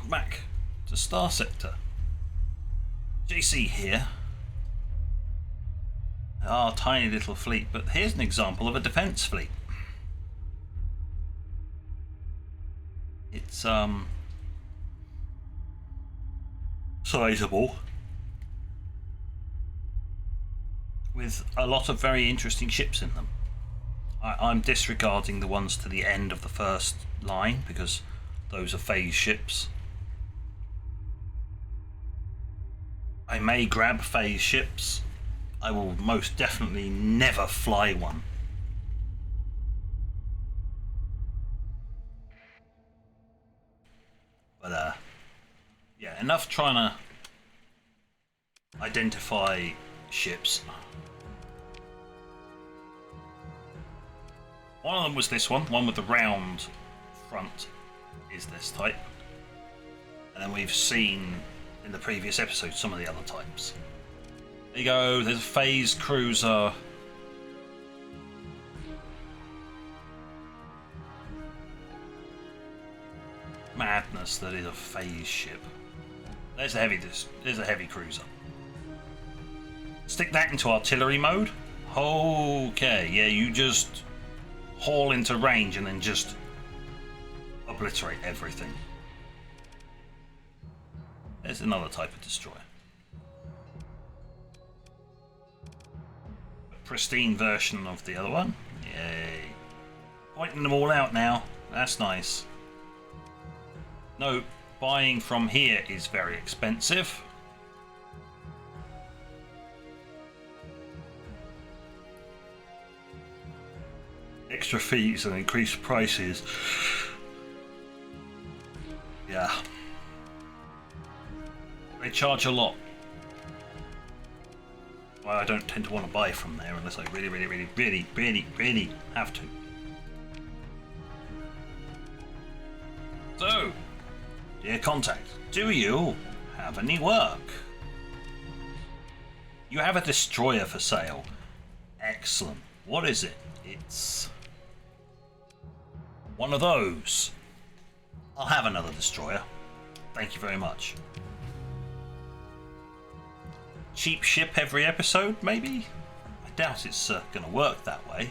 welcome back to Starsector. JC here. Our tiny little fleet, but here's an example of a defense fleet. It's sizable, with a lot of very interesting ships in them. I'm disregarding the ones to the end of the first line because those are phase ships. I may grab phase ships. I will most definitely never fly one. But yeah, enough trying to identify ships. One of them was this one with the round front is this type. And then we've seen in the previous episode some of the other types. There you go, there's a phase cruiser. Madness that is a phase ship. There's a heavy cruiser. Stick that into artillery mode. Okay, yeah, you just haul into range and then just obliterate everything. There's another type of destroyer. A pristine version of the other one. Yay. Pointing them all out now. That's nice. No, buying from here is very expensive. Extra fees and increased prices. Yeah. They charge a lot. Well, I don't tend to want to buy from there unless I really have to. So, dear contact, do you have any work? You have a destroyer for sale. Excellent. What is it? It's one of those. I'll have another destroyer. Thank you very much. Cheap ship every episode, maybe? I doubt it's going to work that way.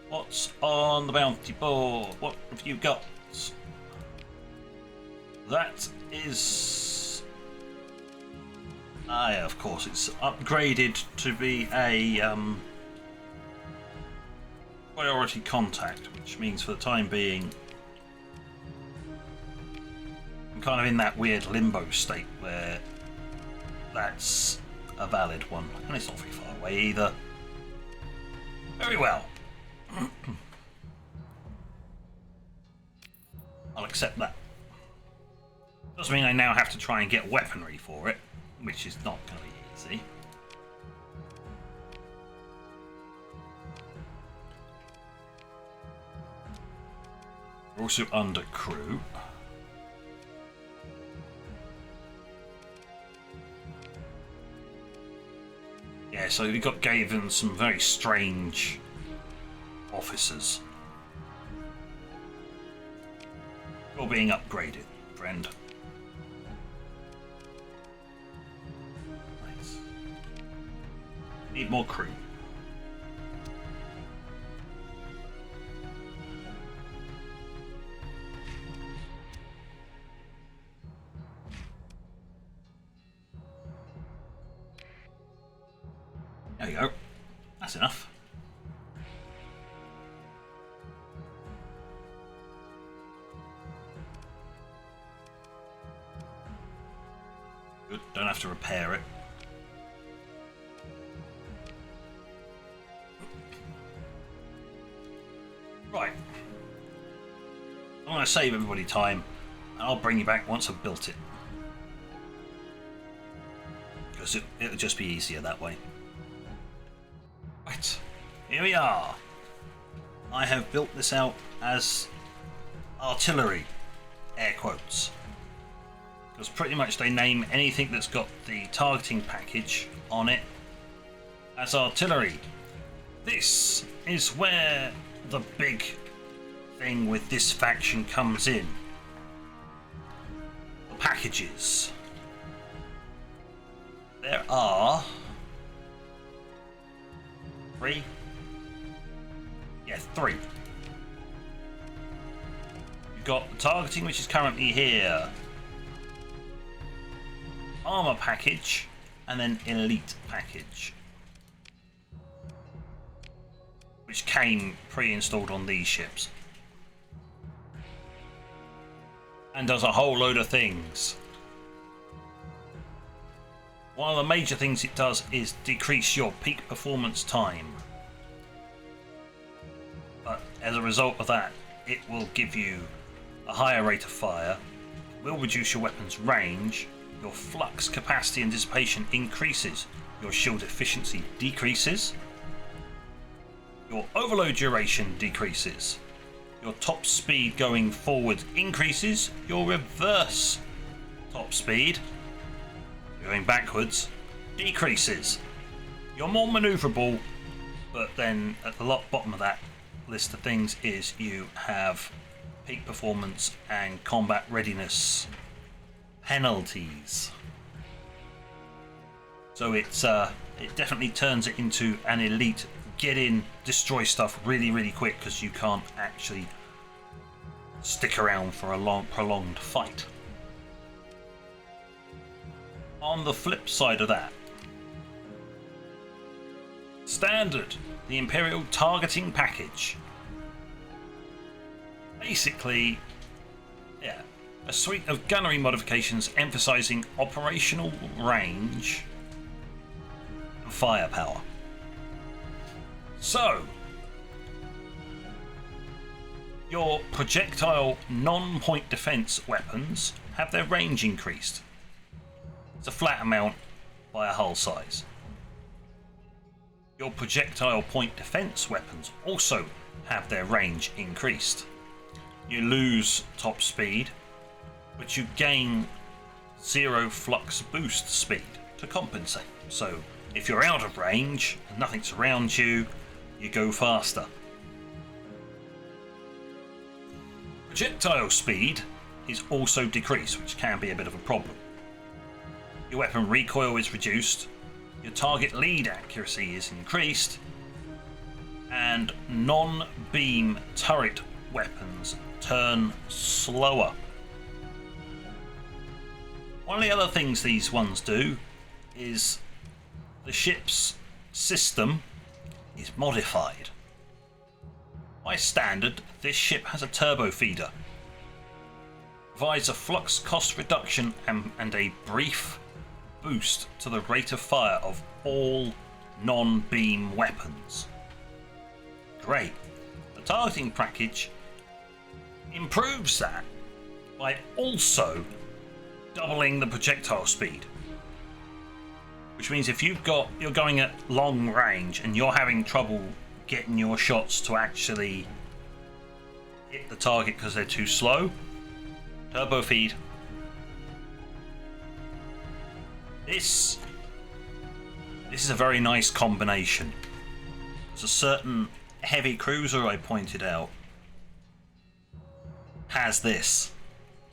What's on the bounty board? What have you got? That is... yeah, of course, it's upgraded to be a priority contact, which means for the time being I'm kind of in that weird limbo state where that's a valid one, and it's not very far away either. Very well. I'll accept that. Doesn't mean I now have to try and get weaponry for it, which is not going to be easy. We're also under crew. Yeah, so we got given some very strange officers. You're being upgraded, friend. Nice. Need more crew. There you go. That's enough. Good. Don't have to repair it. Right. I'm going to save everybody time, and I'll bring you back once I've built it. Because it'll just be easier that way. Right, here we are. I have built this out as artillery, air quotes. Because pretty much they name anything that's got the targeting package on it as artillery. This is where the big thing with this faction comes in. packages. There are 3. Yeah, 3. You've got the targeting, which is currently here, armor package, and then elite package, which came pre-installed on these ships and does a whole load of things. One of the major things it does is decrease your peak performance time, but as a result of that, it will give you a higher rate of fire, will reduce your weapon's range, your flux capacity and dissipation increases, your shield efficiency decreases, your overload duration decreases, your top speed going forward increases, your reverse top speed going backwards decreases. You're more maneuverable, but then at the bottom of that list of things is you have peak performance and combat readiness penalties. So it definitely turns it into an elite get in, destroy stuff really, really quick, because you can't actually stick around for a prolonged fight. On the flip side of that, standard, the Imperial targeting package. Basically, yeah, a suite of gunnery modifications emphasizing operational range and firepower. So, your projectile non-point defense weapons have their range increased. It's a flat amount by a hull size. Your projectile point defense weapons also have their range increased. You lose top speed, but you gain 0 flux boost speed to compensate. So if you're out of range and nothing's around you, you go faster. Projectile speed is also decreased, which can be a bit of a problem. Your weapon recoil is reduced, your target lead accuracy is increased, and non-beam turret weapons turn slower. One of the other things these ones do is the ship's system is modified. By standard, this ship has a turbo feeder, provides a flux cost reduction and a brief boost to the rate of fire of all non-beam weapons. Great. The targeting package improves that by also doubling the projectile speed, which means if you're going at long range and you're having trouble getting your shots to actually hit the target because they're too slow, turbo feed. This is a very nice combination. There's a certain heavy cruiser I pointed out has this,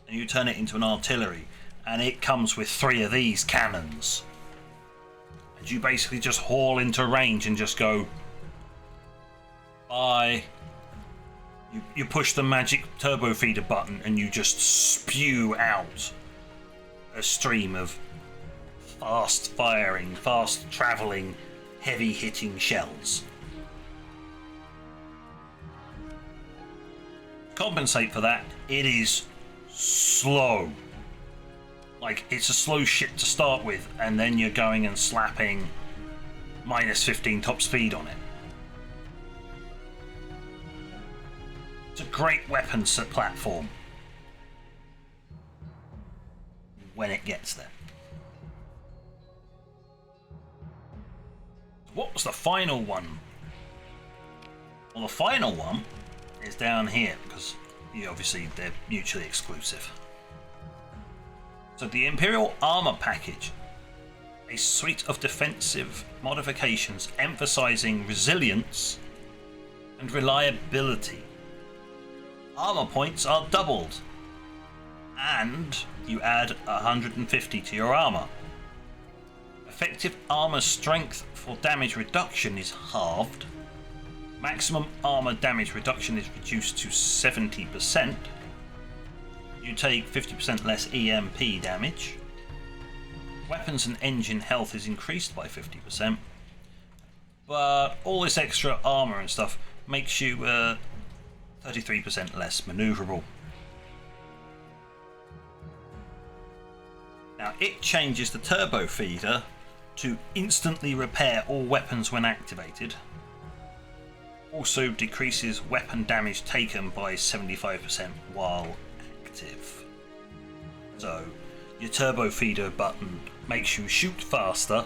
and you turn it into an artillery, and it comes with 3 of these cannons, and you basically just haul into range and just go bye. You push the magic turbo feeder button and you just spew out a stream of fast firing, fast travelling, heavy hitting shells. Compensate for that, it is slow. Like, it's a slow ship to start with, and then you're going and slapping -15 top speed on it. It's a great weapon set platform when it gets there. What was the final one? Well, the final one is down here, because obviously they're mutually exclusive. So the Imperial Armor Package, a suite of defensive modifications emphasizing resilience and reliability. Armor points are doubled, and you add 150 to your armor. Effective armor strength for damage reduction is halved. Maximum armor damage reduction is reduced to 70%. You take 50% less EMP damage. Weapons and engine health is increased by 50%. But all this extra armor and stuff makes you 33% less maneuverable. Now it changes the turbo feeder to instantly repair all weapons when activated. Also decreases weapon damage taken by 75% while active. So your turbo feeder button makes you shoot faster,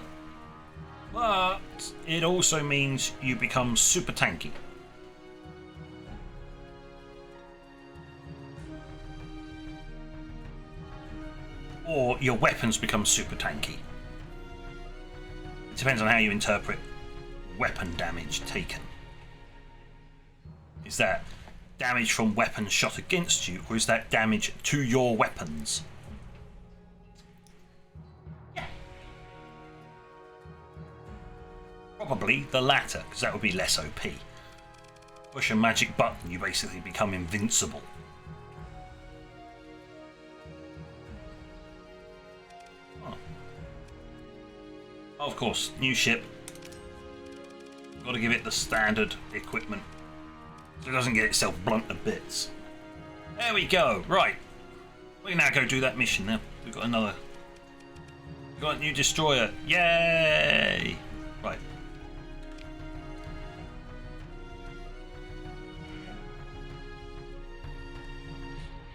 but it also means you become super tanky. Or your weapons become super tanky. It depends on how you interpret weapon damage taken. Is that damage from weapons shot against you, or is that damage to your weapons? Yeah. Probably the latter, because that would be less OP. Push a magic button, you basically become invincible. Of course, new ship. Got to give it the standard equipment so it doesn't get itself blunt to bits. There we go. Right, we can now go do that mission. Now we've got another. We've got a new destroyer. Yay! Right.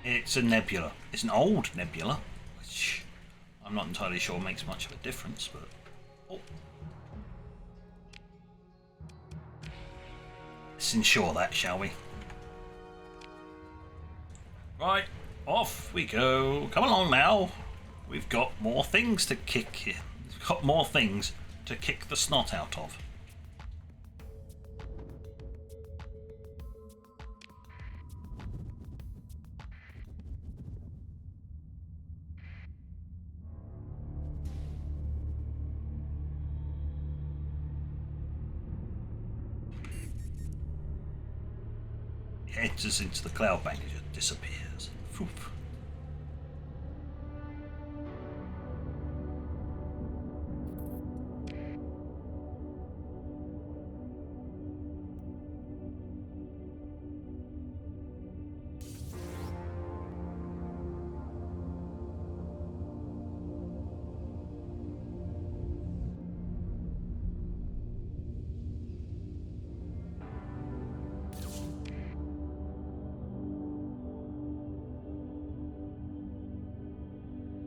It's a nebula. It's an old nebula, which I'm not entirely sure makes much of a difference, but. Oh. Let's ensure that, shall we? Right, off we go. Come along now. We've got more things to kick here. We've got more things to kick the snot out of. Enters into the cloud bank and just disappears. Poof.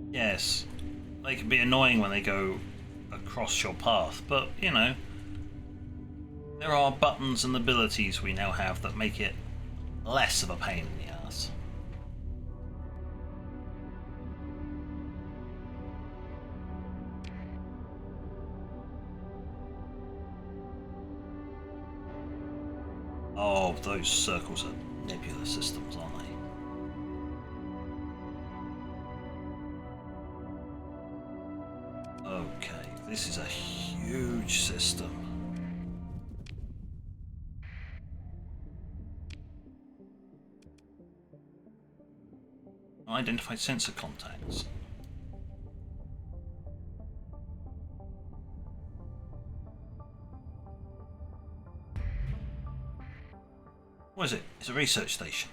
Yes, they can be annoying when they go across your path, but you know, there are buttons and abilities we now have that make it less of a pain in the ass. Oh, those circles are nebula systems, aren't they? Okay, this is a huge system. Identified sensor contacts. What is it? It's a research station.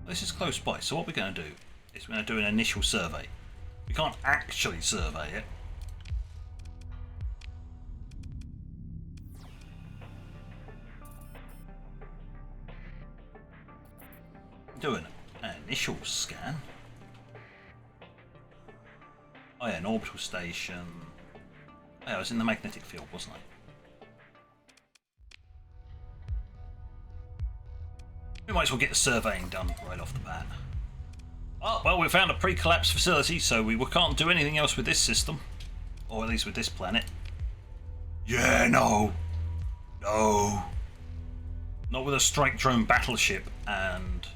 This is close by, so what we're going to do is we're going to do an initial survey. We can't actually survey it. Doing an initial scan. Oh yeah, an orbital station. Oh, yeah, I was in the magnetic field, wasn't I? We might as well get the surveying done right off the bat. Oh, well, we found a pre-collapsed facility, so we can't do anything else with this system. Or at least with this planet. Yeah, no. No. Not with a strike drone battleship and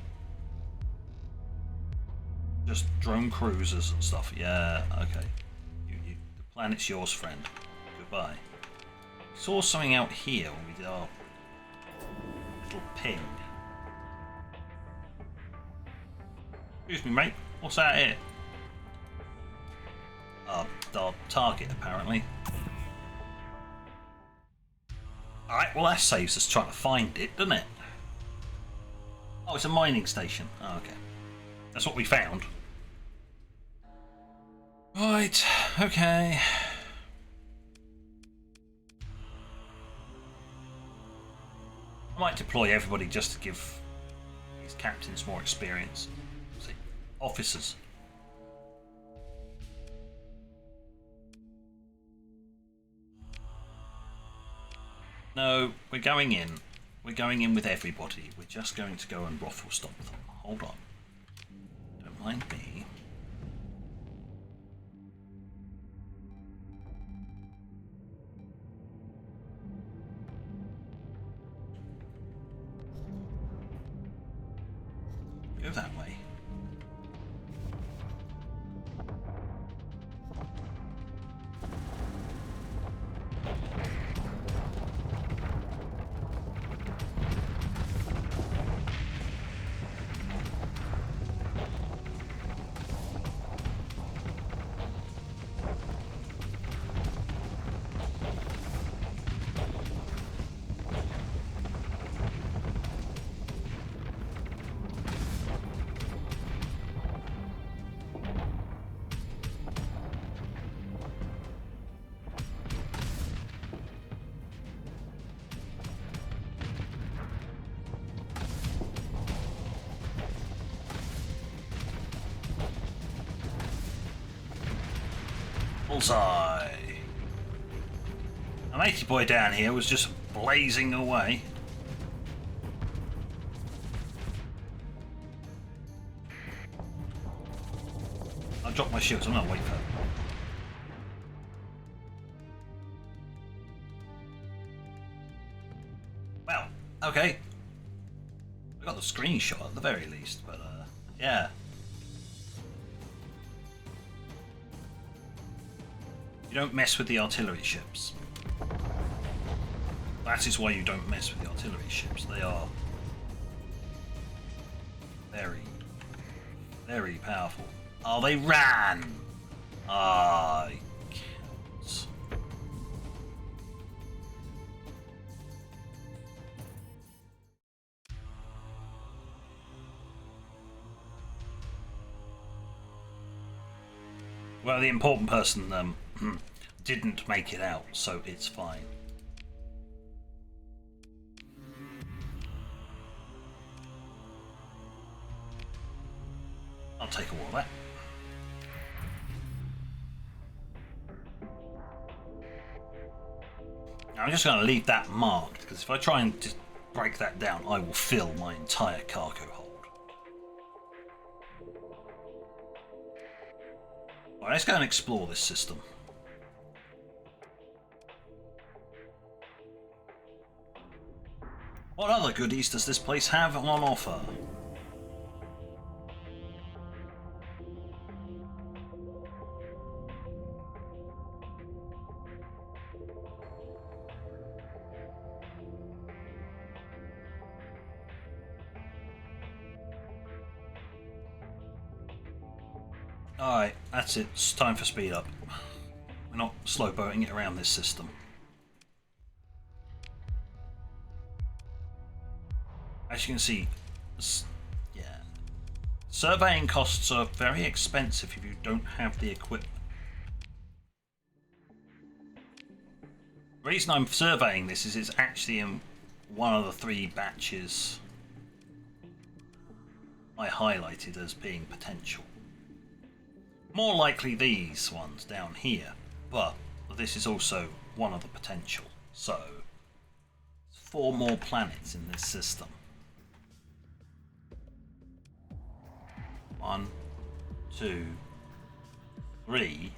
just drone cruisers and stuff. Yeah, okay. The planet's yours, friend. Goodbye. Saw something out here when we did our little ping. Excuse me, mate. What's that here? Our target, apparently. Alright, well that saves us trying to find it, doesn't it? Oh, it's a mining station. Oh, okay. That's what we found. Right, okay. I might deploy everybody just to give these captains more experience. See, officers. No, we're going in. We're going in with everybody. We're just going to go and ruffle stop them. Hold on. Don't mind me. Go that way. Bullseye! A matey boy down here was just blazing away. I'll drop my shields, I'm not waiting for it. Well, okay. I got the screenshot at the very least, but yeah. You don't mess with the artillery ships. That is why you don't mess with the artillery ships. They are very, very powerful. Oh, they ran! Ah, counts. Well, the important person didn't make it out, so it's fine. I'll take all of that. Now, I'm just going to leave that marked, because if I try and just break that down, I will fill my entire cargo hold. Alright, let's go and explore this system. What other goodies does this place have on offer? Alright, that's it. It's time for speed up. We're not slow boating it around this system. As you can see, yeah, surveying costs are very expensive if you don't have the equipment. The reason I'm surveying this is it's actually in one of the 3 batches I highlighted as being potential. More likely these ones down here, but this is also one of the potential. So, 4 more planets in this system. 1, 2, 3.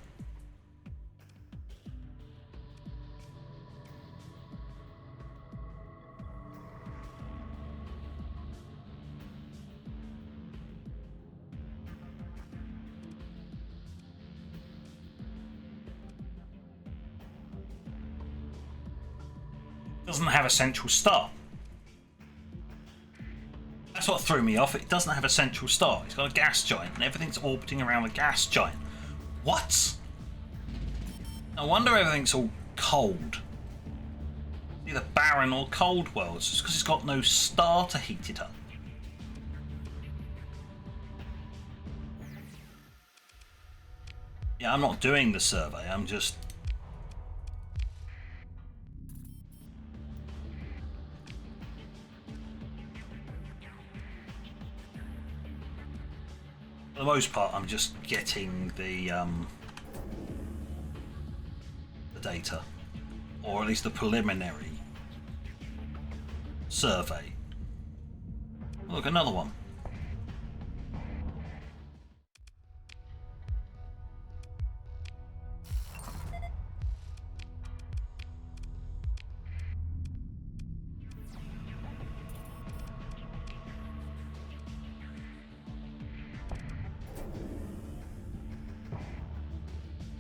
Doesn't have a central star. That's what threw me off. It doesn't have a central star. It's got a gas giant and everything's orbiting around the gas giant. What? No wonder everything's all cold. Either barren or cold worlds, just because it's got no star to heat it up. Yeah, I'm not doing the survey, I'm just... For the most part, I'm just getting the data, or at least the preliminary survey. Look, another one.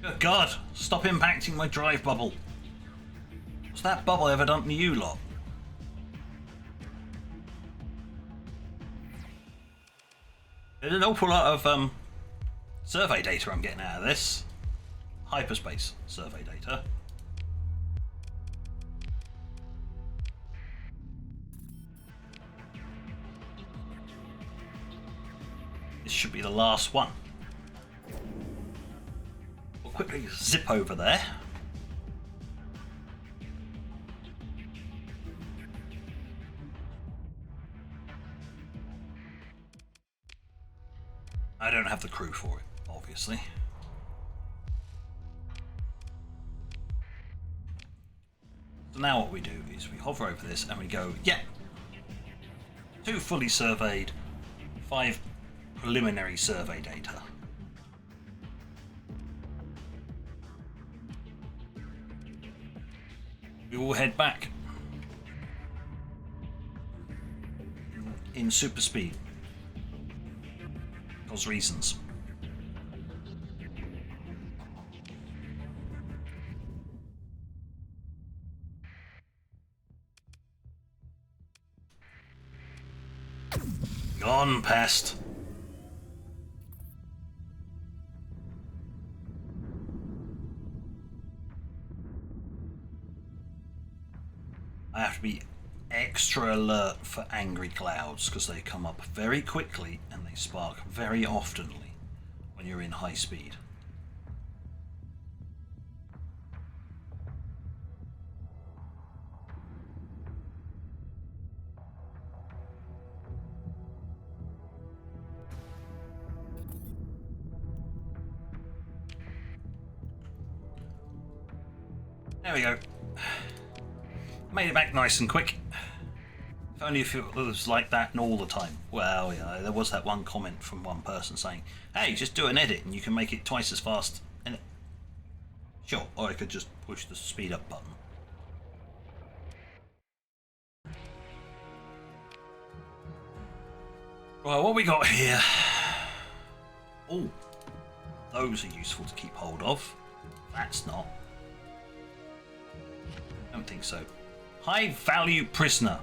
Good God, stop impacting my drive bubble. What's that bubble ever done to you lot? There's an awful lot of survey data I'm getting out of this. Hyperspace survey data. This should be the last one. We'll quickly zip over there. I don't have the crew for it, obviously. So now what we do is we hover over this and we go, yeah, 2 fully surveyed, 5 preliminary survey data. We will head back in super speed. Those reasons. Gone, pest. I have to be extra alert for angry clouds because they come up very quickly and they spark very oftenly when you're in high speed. There we go. Made it back nice and quick. If only if it was like that all the time. Well, yeah, there was that one comment from one person saying, hey, just do an edit and you can make it twice as fast. And sure, or I could just push the speed up button. Right, what we got here? Oh, those are useful to keep hold of. That's not. I don't think so. High value prisoner.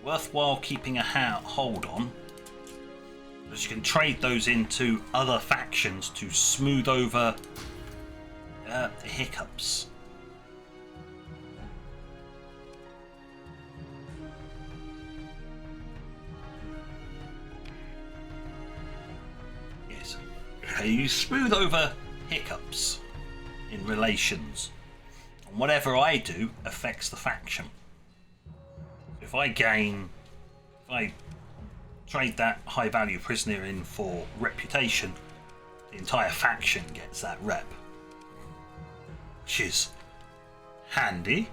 Worthwhile keeping a hold on, because you can trade those into other factions to smooth over the hiccups. Yes. You smooth over hiccups in relations. And whatever I do affects the faction. If I trade that high value prisoner in for reputation, the entire faction gets that rep. Which is handy.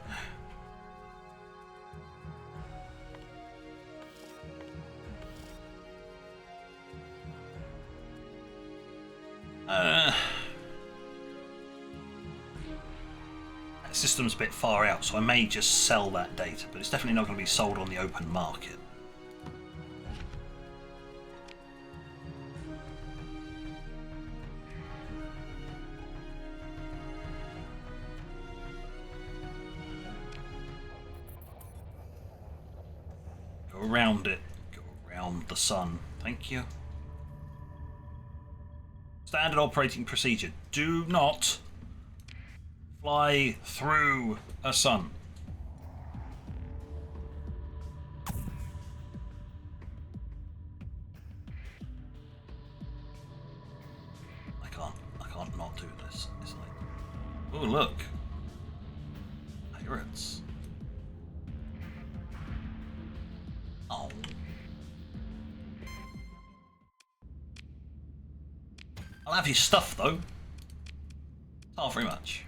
That system's a bit far out, so I may just sell that data, but it's definitely not going to be sold on the open market. Go around it. Go around the sun. Thank you. Standard operating procedure. Do not fly through a sun. I can't not do this. It's like, oh look, pirates. Oh. I'll have your stuff though. Not very much.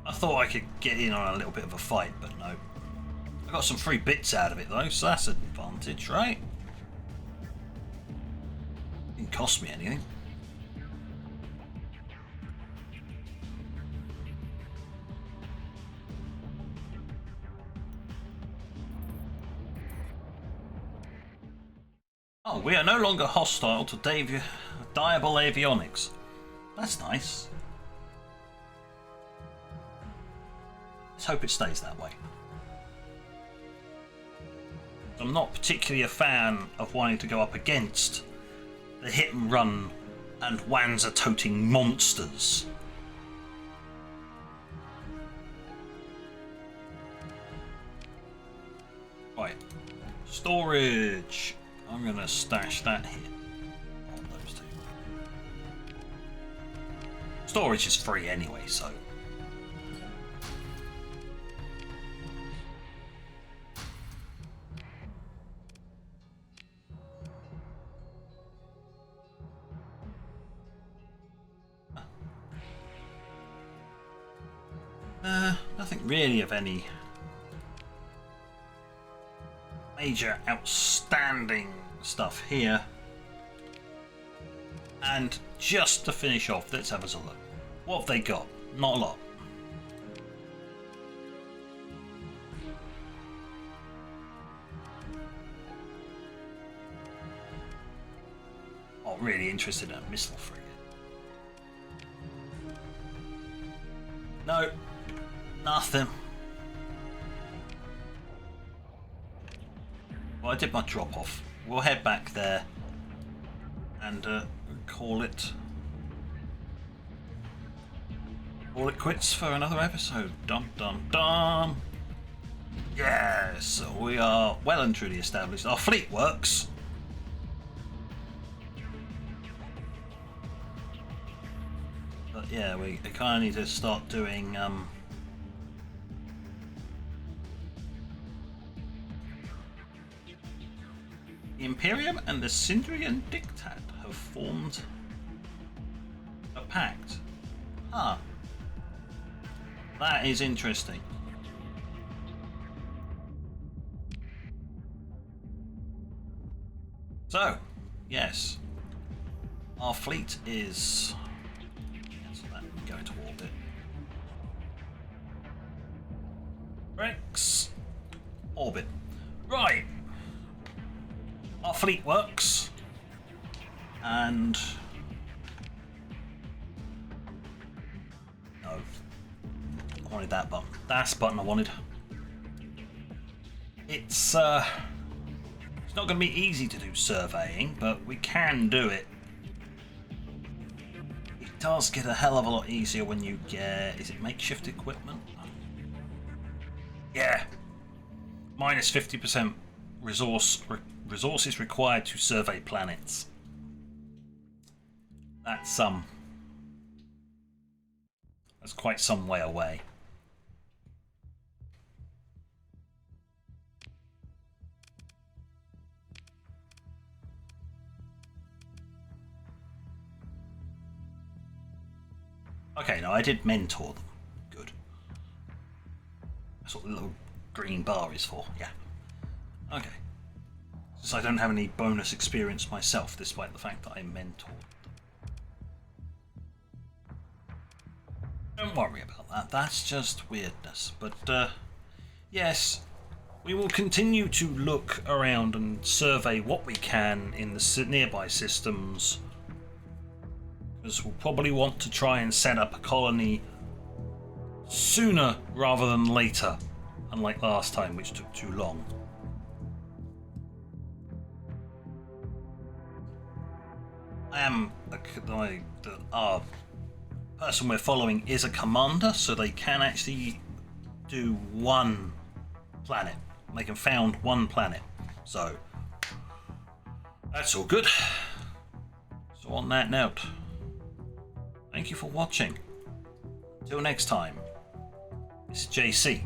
I thought I could get in on a little bit of a fight, but no. I got some free bits out of it though, so that's an advantage, right? Didn't cost me anything. Oh, we are no longer hostile to diable avionics. That's nice. Let's hope it stays that way. I'm not particularly a fan of wanting to go up against the hit and run and Wanzer-toting monsters. Right. Storage. I'm going to stash that here. Oh, those two. Storage is free anyway, so... nothing really of any major outstanding stuff here. And just to finish off, let's have a look. What have they got? Not a lot. Oh, really interested in a missile frigate. No. Nothing. Well, I did my drop off. We'll head back there and call it quits for another episode. Dum dum dum. Yes, we are well and truly established. Our fleet works. But yeah, we kind of need to start doing the Imperium and the Sindrian Dictat have formed a pact. Ah. That is interesting. So, yes. Our fleet is... Cancel that and go into orbit. Rex. Orbit. Right. Our fleet works, and no, I wanted that button. That's the button I wanted. It's not going to be easy to do surveying, but we can do it. It does get a hell of a lot easier when you get, is it makeshift equipment? Yeah, minus 50% resources required to survey planets. That's quite some way away. Okay, no, I did mentor them. Good. That's what the little green bar is for. Yeah. Okay. Since I don't have any bonus experience myself, despite the fact that I mentored them. Don't worry about that, that's just weirdness. But, yes, we will continue to look around and survey what we can in the nearby systems. because we'll probably want to try and set up a colony sooner rather than later, unlike last time, which took too long. Our person we're following is a commander, so they can actually do one planet. They can found one planet, so that's all good. So on that note, thank you for watching. Until next time, this is JC.